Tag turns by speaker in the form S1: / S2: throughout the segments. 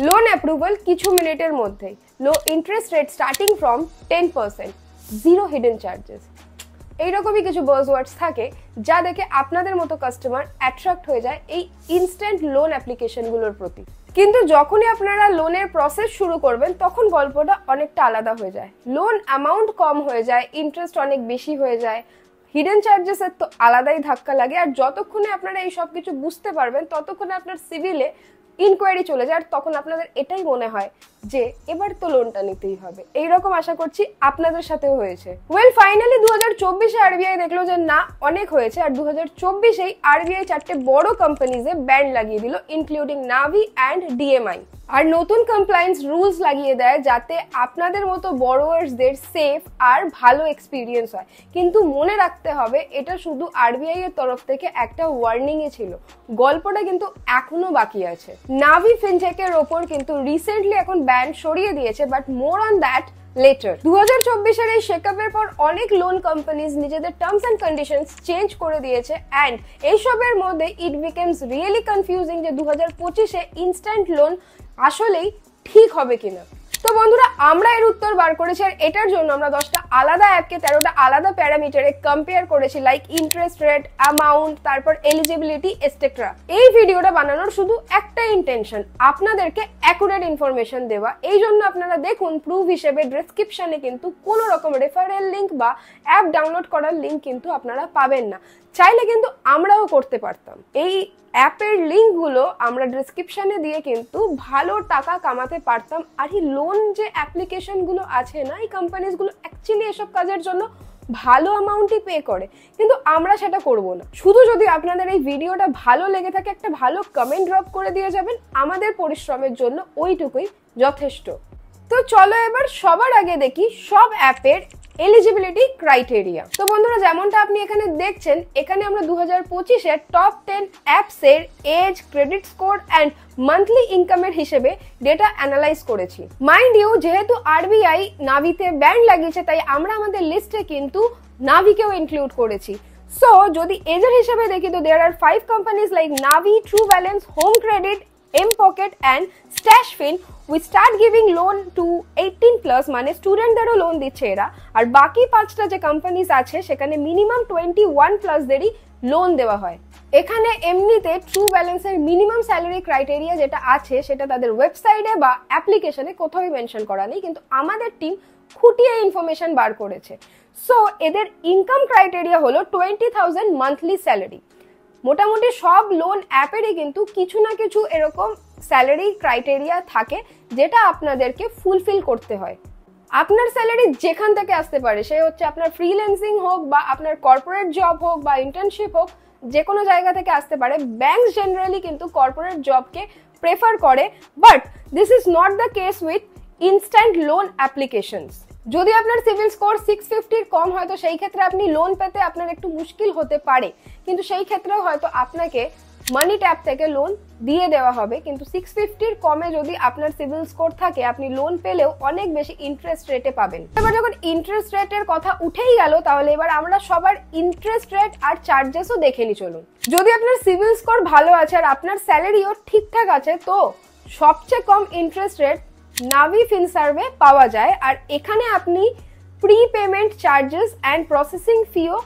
S1: Loan approval কিছু মিনিটের মধ্যেই, low interest rate starting from 10%, zero hidden charges. এইরকমই কিছু বাজওয়ার্ডস থাকে যা দেখে আপনাদের মতো কাস্টমার অ্যাট্রাক্ট হয়ে যায় এই ইনস্ট্যান্ট লোন অ্যাপ্লিকেশনগুলোর প্রতি। কিন্তু যখনই আপনারা লোনের প্রসেস শুরু করবেন তখন গল্পটা অনেকটা আলাদা হয়ে যায়। লোন অ্যামাউন্ট কম হয়ে যায়, ইন্টারেস্ট অনেক বেশি হয়ে যায়, হিডেন চার্জেসের তো আলাদাই ধাক্কা লাগে। আর যতক্ষণে আপনারা এই সব কিছু বুঝতে পারবেন ততক্ষণে আপনার সিভিলে ইনকোয়ারি চলে যায়, আর তখন আপনাদের এটাই মনে হয় যে এবার তো লোনটা নিতেই হবে। এইরকম আশা করছি আপনাদের সাথেও হয়েছে। ওয়েল, ফাইনালি 2024-এ আরবিআই দেখলো যে না, অনেক হয়েছে, আর 2024-এই আরবিআই 4টে বড় কোম্পানিজে ব্যান লাগিয়ে দিল, ইনক্লুডিং নাভি অ্যান্ড ডিএমআই। আর নতুন কমপ্লায়েন্স রুলস লাগিয়ে দেয় যাতে আপনাদের মতো বড়োয়ার্সদের সেফ আর ভালো এক্সপিরিয়েন্স হয়। কিন্তু মনে রাখতে হবে এটা শুধু আরবিআই এর তরফ থেকে একটা ওয়ার্নিং এ ছিল, গল্পটা কিন্তু এখনো বাকি আছে। নাভি ফিনটেকের ওপর কিন্তু রিসেন্টলি এখন ব্যান সরিয়ে দিয়েছে, but more on that later. 2024-এর এই শেকআপের পর অনেক লোন কোম্পানিজ নিজেদের টার্মস অ্যান্ড কন্ডিশনস চেঞ্জ করে দিয়েছে, অ্যান্ড এইসবের মধ্যে ইট বিকেমস রিয়েলি কনফিউজিং যে 2025-এ ইনস্ট্যান্ট লোন আসলেই ঠিক হবে কিনা। তো বন্ধুরা, আমরা এর উত্তর বার করেছি, আর এটার জন্য আমরা 10টা আলাদা অ্যাপকে 13টা আলাদা প্যারামিটারে কম্পেয়ার করেছি, লাইক ইন্টারেস্ট রেট, অ্যামাউন্ট, তারপর এলিজিবিলিটি এটসেট্রা। এই ভিডিওটা বানানোর শুধু একটা ইন্টেনশন, আপনাদেরকে অ্যাকুরেট ইনফরমেশন দেওয়া। এই জন্য আপনারা দেখুন প্রুফ হিসেবে ডেসক্রিপশনে কিন্তু কোনো রকম রেফারেল লিঙ্ক বা অ্যাপ ডাউনলোড করার লিঙ্ক কিন্তু আপনারা পাবেন না। চাইলে কিন্তু আমরাও করতে পারতাম। এই অ্যাপের লিঙ্কগুলো আমরা ডেসক্রিপশনে দিয়ে কিন্তু ভালো টাকা কামাতে পারতাম। আর এই লোন যে অ্যাপ্লিকেশনগুলো আছে না, এই কোম্পানিজগুলো অ্যাকচুয়ালি এসব কাজের জন্য ভালো অ্যামাউন্টই পে করে, কিন্তু আমরা সেটা করব না। শুধু যদি আপনাদের এই ভিডিওটা ভালো লেগে থাকে একটা ভালো কমেন্ট ড্রপ করে দিয়ে যাবেন, আমাদের পরিশ্রমের জন্য ওইটুকুই যথেষ্ট। তো চলো এবার সবার আগে দেখি সব অ্যাপের এলিজিবিলিটি ক্রাইটেরিয়া। তো বন্ধুরা, যেমনটা আপনি এখানে দেখছেন, এখানে আমরা 2025-এর টপ 10 অ্যাপসের as, credit score and monthly ইনকামের হিসেবে ডেটা অ্যানালাইজ করেছি। মাইন্ড ইউ, যেহেতু আরবিআই নাভিতে ব্যান লাগিয়েছে, তাই আমরা আমাদের লিস্টে কিন্তু নাভিকেও ইনক্লুড করেছি। সো যদি এজের হিসেবে দেখি তো দেয়ার আর 5 কোম্পানিজ লাইক নাভি, TrueBalance, home credit, M-Pocket and StashFin we start giving loan to 18+ মানে স্টুডেন্টদেরও লোন দিচ্ছে এরা। আর বাকি 5টা যে কোম্পানিজ আছে সেখানে মিনিমাম 21+দেরই লোন দেওয়া হয়। এখানে এমনিতে TrueBalance এর মিনিমাম স্যালারি ক্রাইটেরিয়া যেটা আছে সেটা তাদের ওয়েবসাইটে বা অ্যাপ্লিকেশনে কোথাও মেনশন করা নেই, কিন্তু আমাদের টিম খুঁটিয়ে ইনফরমেশন বার করেছে। সো এদের ইনকাম ক্রাইটেরিয়া হলো 20,000 মান্থলি স্যালারি। মোটামুটি সব লোন অ্যাপেরই কিন্তু কিছু না কিছু এরকম স্যালারি ক্রাইটেরিয়া থাকে যেটা আপনাদেরকে ফুলফিল করতে হয়। আপনার স্যালারি যেখান থেকে আসতে পারে, সে হচ্ছে আপনার ফ্রিল্যান্সিং হোক বা আপনার কর্পোরেট জব হোক বা ইন্টার্নশিপ হোক, যে কোনো জায়গা থেকে আসতে পারে। ব্যাংক জেনারেলি কিন্তু কর্পোরেট জবকে প্রেফার করে, but this is not the case with instant loan applications. যদি আপনার সিভিল স্কোর 650-র কম হয় তো সেই ক্ষেত্রে আপনি লোন পেতে আপনার একটু মুশকিল হতে পারে, কিন্তু সেই ক্ষেত্রেও হয়তো আপনাকে MoneyTap থেকে লোন দিয়ে দেওয়া হবে। কিন্তু 650-র কমে যদি আপনার সিভিল স্কোর থাকে, আপনি লোন পেলেও অনেক বেশি ইন্টারেস্ট রেটে পাবেন। এবার যখন ইন্টারেস্ট রেটের কথা উঠেই গেল, তাহলে এবার আমরা সবার ইন্টারেস্ট রেট আর চার্জেসও দেখে নি চলুন। যদি আপনার সিভিল স্কোর ভালো আছে আর আপনার স্যালারিও ঠিকঠাক আছে, তো সবচেয়ে কম ইন্টারেস্ট রেট নাভি ফিনসার্ভে পাওয়া যায়। আর এখানে আপনি prepayment charges and processing ফিও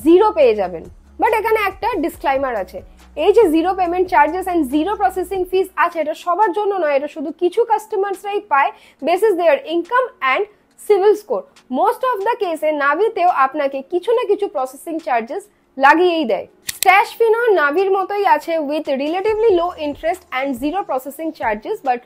S1: 0 পেয়ে যাবেন। বাট এখানে একটা ডিসক্লাইমার আছে, এই যে 0 payment charges and 0 processing fees আছে, এটা সবার জন্য নয়, এটা শুধু কিছু কাস্টমার্সরাই পায় basis their income and civil score. Most of the কেসে নাভিতেও আপনাকে কিছু না কিছু প্রসেসিং চার্জেস লাগিয়েই দেয়। স্ট্যাশফিনও নাভির মতোই আছে with relatively low interest and 0 processing charges, but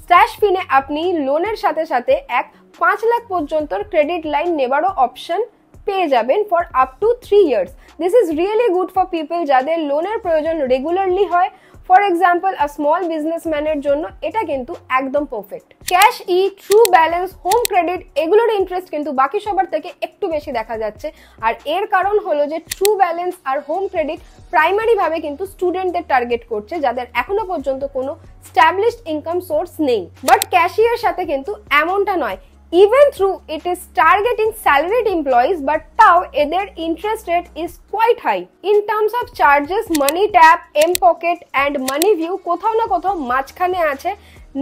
S1: স্ট্যাশফিনে আপনি লোনের সাথে সাথে 5 লাখ পর্যন্ত ক্রেডিট লাইন নেবারও অপশন পেয়ে যাবেন for up to 3 years. This is really good for people যাদের লোনের প্রয়োজন রেগুলারলি হয়। ফর এক্সাম্পল আ স্মল বিজনেসম্যানের জন্য এটা কিন্তু একদম পারফেক্ট। ক্যাশ ই, TrueBalance, হোম ক্রেডিট এগুলোর ইন্টারেস্ট কিন্তু বাকি সবার থেকে একটু বেশি দেখা যাচ্ছে। আর এর কারণ হলো যে TrueBalance আর হোম ক্রেডিট প্রাইমারি ভাবে কিন্তু স্টুডেন্টদের টার্গেট করছে যাদের এখনো পর্যন্ত কোনো স্ট্যাবলিশড ইনকাম সোর্স নেই। বাট ক্যাশিয়ার সাথে কিন্তু এমনটা নয়। Even though it is targeting salaried employees, but তাও এদের interest rate is quite high. In terms of charges, MoneyTap, M-Pocket and MoneyView কোথাও না কোথাও মাঝখানে আছে।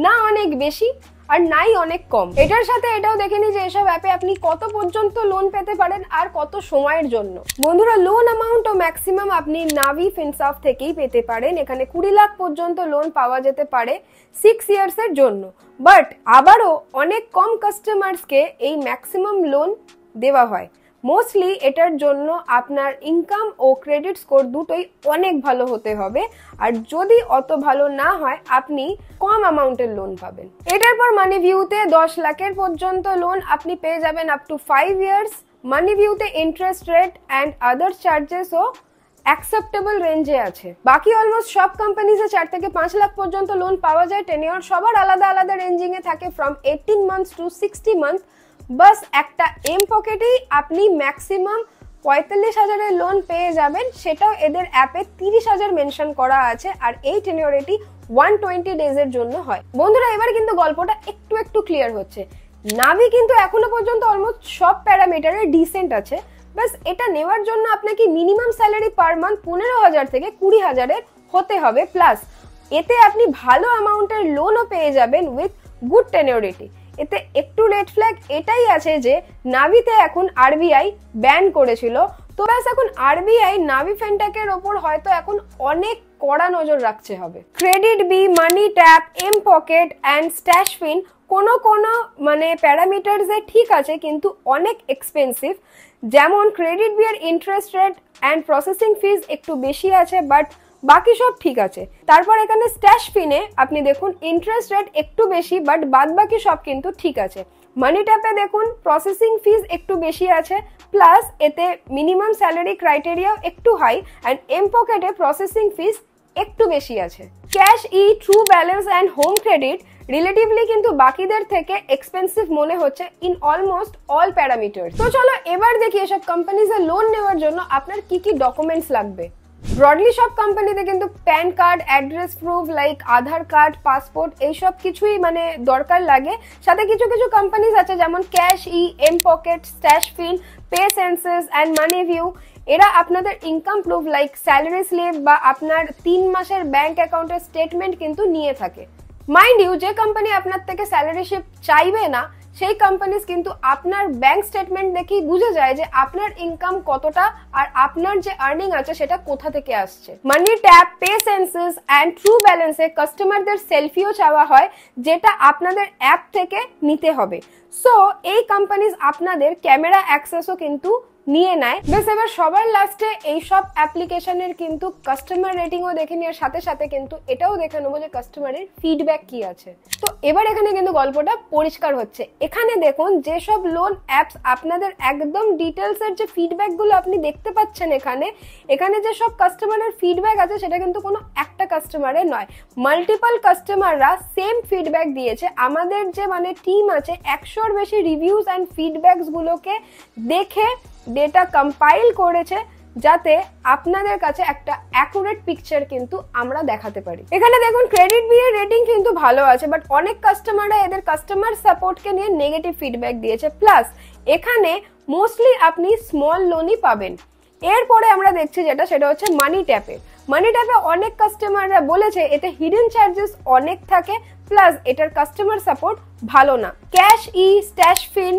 S1: না অনেক বেশি আর নাই অনেক কম। এটার সাথে এটাও দেখে নি যে এসব অ্যাপে আপনি কত পর্যন্ত লোন পেতে পারেন আর কত সময়ের জন্য। বন্ধুরা, লোন অ্যামাউন্ট ও ম্যাক্সিমাম আপনি নাভি ফিনসফট থেকেই পেতে পারেন। এখানে 20 লাখ পর্যন্ত লোন পাওয়া যেতে পারে 6 ইয়ার্স এর জন্য। বাট আবারও অনেক কম কাস্টমার্সকে এই ম্যাক্সিমাম লোন দেওয়া হয়। মোস্টলি এটার জন্য আপনার ইনকাম ও ক্রেডিট স্কোর দুটোই অনেক ভালো হতে হবে, আর যদি অত ভালো না হয় আপনি কম অ্যামাউন্টের লোন পাবেন। এটার পর মানি ভিউতে 10 লাখের পর্যন্ত লোন আপনি পেয়ে যাবেন আপ টু 5 ইয়ার্স। মানি ভিউতে ইন্টারেস্ট রেট অ্যান্ড আদার্স চার্জেসও অ্যাকসেপ্টেবল রেঞ্জে আছে। বাকি অলমোস্ট সব কোম্পানিজে 4 থেকে 5 লাখ পর্যন্ত লোন পাওয়া যায়। টেনিওর সবার আলাদা আলাদা রেঞ্জিং এ থাকে, ফ্রম 18 মান্থস টু 60 মান্থ। বাস একটা এম পকেটেই আপনি ম্যাক্সিমাম 45,000 লোন পেয়ে যাবেন, সেটাও এদের অ্যাপে 30,000 মেনশন করা আছে, আর এই টেনিওরিটি 120 ডেজের জন্য হয়। বন্ধুরা, এবার কিন্তু গল্পটা একটু ক্লিয়ার হচ্ছে। নাভি কিন্তু এখনো পর্যন্ত অলমোস্ট সব প্যারামিটারে ডিসেন্ট আছে। বাস এটা নেওয়ার জন্য আপনাকে মিনিমাম স্যালারি পার মান্থ 15,000 থেকে 20,000 হতে হবে, প্লাস এতে আপনি ভালো অ্যামাউন্টের লোনও পেয়ে যাবেন উইথ গুড টেনিওরিটি। এতে একটু রেড ফ্ল্যাগ এটাই আছে যে নাভিতে এখন আরবিআই ব্যান করেছিল, তো ব্যাস এখন আরবিআই নাভি ফিনটেকের ওপর হয়তো এখন অনেক কড়া নজর রাখতে হবে। Credit bee, money tap, M pocket and stash fin কোনো মানে প্যারামিটারসে ঠিক আছে, কিন্তু অনেক এক্সপেন্সিভ। যেমন ক্রেডিট বি এর interest rate and processing fees একটু বেশি আছে, বাট বাকি সব ঠিক আছে। তারপর এখানে স্ট্যাশ ফিনে আপনি দেখুন ইন্টারেস্ট রেট একটু বেশি, বাট বাদ বাকি সব কিন্তু ঠিক আছে। মানি ট্যাপে দেখুন প্রসেসিং ফিজ একটু বেশি আছে, প্লাস এতে মিনিমাম স্যালারি ক্রাইটেরিয়াও একটু হাই, অ্যান্ড এম পকেটে প্রসেসিং ফিজ একটু বেশি আছে। Cash E, true balance and home credit relatively কিন্তু বাকিদের থেকে এক্সপেন্সিভ মনে হচ্ছে ইন অলমোস্ট অল প্যারামিটার। তো চলো এবার দেখি এসব কোম্পানিজে লোন নেওয়ার জন্য আপনার কি কি ডকুমেন্টস লাগবে। ব্রডলি সব কোম্পানিতে কিন্তু PAN card, address proof like Aadhaar card, passport এইসব কিছুই মানে দরকার লাগে। সাথে কিছু কোম্পানিজ আছে যেমন CASHe, mPokket, StashFin, PaySense and MoneyView. এরা আপনাদের income proof like salary slip বা আপনার 3 মাসের ব্যাংক অ্যাকাউন্টের স্টেটমেন্ট কিন্তু নিয়ে থাকে। মাইন্ড ইউ, যে কোম্পানি আপনার থেকে স্যালারি শিপ চাইবে না সেই কোম্পানিজ কিন্তু আপনার ব্যাংক স্টেটমেন্ট দেখেই বুঝে যায় যে আপনার ইনকাম কতটা আর আপনার যে আর্নিং আছে সেটা কোথা থেকে আসছে। মানি tap, pay senses and true ব্যালেন্সে কাস্টমারদের সেলফিও চাওয়া হয়, যেটা আপনাদের অ্যাপ থেকে নিতে হবে। সো এই কোম্পানিজ আপনাদের ক্যামেরা অ্যাক্সেসও কিন্তু নিয়ে নেয়। বেশ, এবার সবার লাস্টে এইসব অ্যাপ্লিকেশনের কিন্তু কাস্টমার রেটিংও দেখে নেওয়ার সাথে সাথে কিন্তু এটাও দেখে নেবো যে কাস্টমারের ফিডব্যাক কি আছে। তো এবার এখানে কিন্তু গল্পটা পরিষ্কার হচ্ছে। এখানে দেখুন যেসব লোন অ্যাপস আপনাদের একদম ডিটেলসের যে ফিডব্যাকগুলো আপনি দেখতে পাচ্ছেন, এখানে যে সব কাস্টমারের ফিডব্যাক আছে সেটা কিন্তু কোনো একটা কাস্টমারের নয়, মাল্টিপল কাস্টমাররা সেম ফিডব্যাক দিয়েছে। আমাদের যে মানে টিম আছে 100-র বেশি রিভিউজ অ্যান্ড ফিডব্যাকস গুলোকে দেখে ডেটা কম্পাইল করেছে, যাতে আপনাদের কাছে একটা অ্যাকুরেট পিকচার কিন্তু আমরা দেখাতে পারি। এখানে দেখুন ক্রেডিট বি এর রেটিং কিন্তু ভালো আছে, বাট অনেক কাস্টমাররা এদের কাস্টমার সাপোর্টকে নিয়ে নেগেটিভ ফিডব্যাক দিয়েছে। প্লাস এখানে মোস্টলি আপনি স্মল লোনই পাবেন। এরপরে আমরা দেখছি সেটা হচ্ছে মানি ট্যাপে। মানি ট্যাপে অনেক কাস্টমাররা বলেছে এতে হিডেন চার্জেস অনেক থাকে, প্লাস এটার কাস্টমার সাপোর্ট ভালো না। ক্যাশ ই, স্ট্যাশ ফিন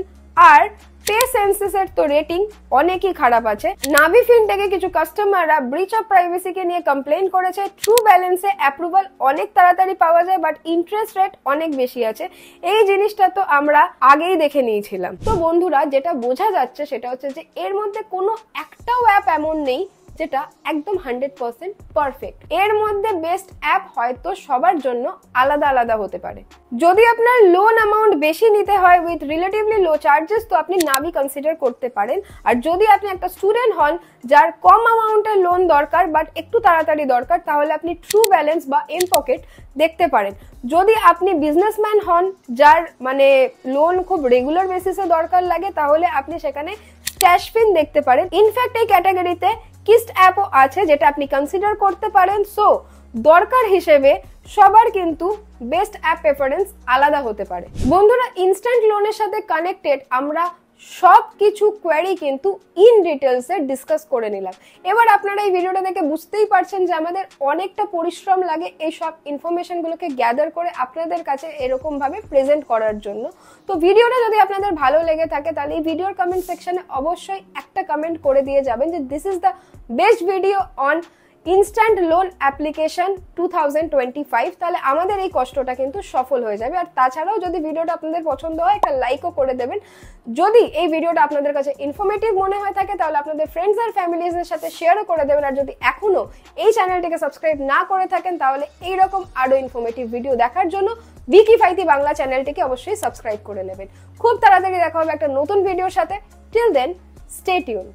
S1: আর পে সেন্সেসের তো রেটিং অনেকই খারাপ আছে। নাভি ফিনটেকে কিছু কাস্টমাররা ব্রিচ অফ প্রাইভেসিকে নিয়ে কমপ্লেন করেছে। ট্রু ব্যালেন্সে অ্যাপ্রুভাল অনেক তাড়াতাড়ি পাওয়া যায়, বাট ইন্টারেস্ট রেট অনেক বেশি আছে। এই জিনিসটা তো আমরা আগেই দেখে নিয়েছিলাম। তো বন্ধুরা, যেটা বোঝা যাচ্ছে সেটা হচ্ছে যে এর মধ্যে কোনো একটাও অ্যাপ এমন নেই যেটা একদম 100% পারফেক্ট। এর মধ্যে বেস্ট অ্যাপ হয়তো সবার জন্য আলাদা আলাদা হতে পারে। যদি আপনার লোন অ্যামাউন্ট বেশি নিতে হয় উইথ রিলেটিভলি লো চার্জেস, তো আপনি নাভি কনসিডার করতে পারেন। আর যদি আপনি একটা স্টুডেন্ট হন যার কম অ্যামাউন্টের লোন দরকার বাট একটু তাড়াতাড়ি দরকার, তাহলে আপনি ট্রু ব্যালেন্স বা এম পকেট দেখতে পারেন। যদি আপনি বিজনেসম্যান হন যার মানে লোন খুব রেগুলার বেসিসে দরকার লাগে, তাহলে আপনি সেখানে স্ট্যাশ ফিন দেখতে পারেন। ইনফ্যাক্ট এই ক্যাটাগরিতে কিস্ট অ্যাপও আছে যেটা আপনি কনসিডার করতে পারেন। সো দরকার হিসেবে সবার কিন্তু বেস্ট অ্যাপ প্রেফারেন্স আলাদা হতে পারে। বন্ধুরা, ইনস্ট্যান্ট লোনের সাথে কানেক্টেড আমরা সব কিছু কোয়েরি কিন্তু ইন ডিটেলসে ডিসকাস করে নিলাম। এবার আপনারা এই ভিডিওটা দেখে বুঝতেই পারছেন যে আমাদের অনেকটা পরিশ্রম লাগে এই সব ইনফরমেশনগুলোকে গ্যাদার করে আপনাদের কাছে এরকম ভাবে প্রেজেন্ট করার জন্য। তো ভিডিওটা যদি আপনাদের ভালো লেগে থাকে তাহলে এই ভিডিওর কমেন্ট সেকশনে অবশ্যই একটা কমেন্ট করে দিয়ে যাবেন যে this is the best video on instant loan application 2025। তাহলে আমাদের এই কষ্টটা কিন্তু সফল হয়ে যাবে। আর তাছাড়াও যদি ভিডিওটা আপনাদের পছন্দ হয় একটা লাইকও করে দেবেন। যদি এই ভিডিওটা আপনাদের কাছে ইনফরমেটিভ মনে হয় থাকে তাহলে আপনাদের ফ্রেন্ডস আর ফ্যামিলিজের সাথে শেয়ারও করে দেবেন। আর যদি এখনো এই চ্যানেলটিকে সাবস্ক্রাইব না করে থাকেন তাহলে এইরকম আরো ইনফরমেটিভ ভিডিও দেখার জন্য বেকিফাayati বাংলা চ্যানেলটিকে অবশ্যই সাবস্ক্রাইব করে নেবেন। খুব তাড়াতাড়ি দেখা হবে একটা নতুন ভিডিওর সাথে। Till then stay tune.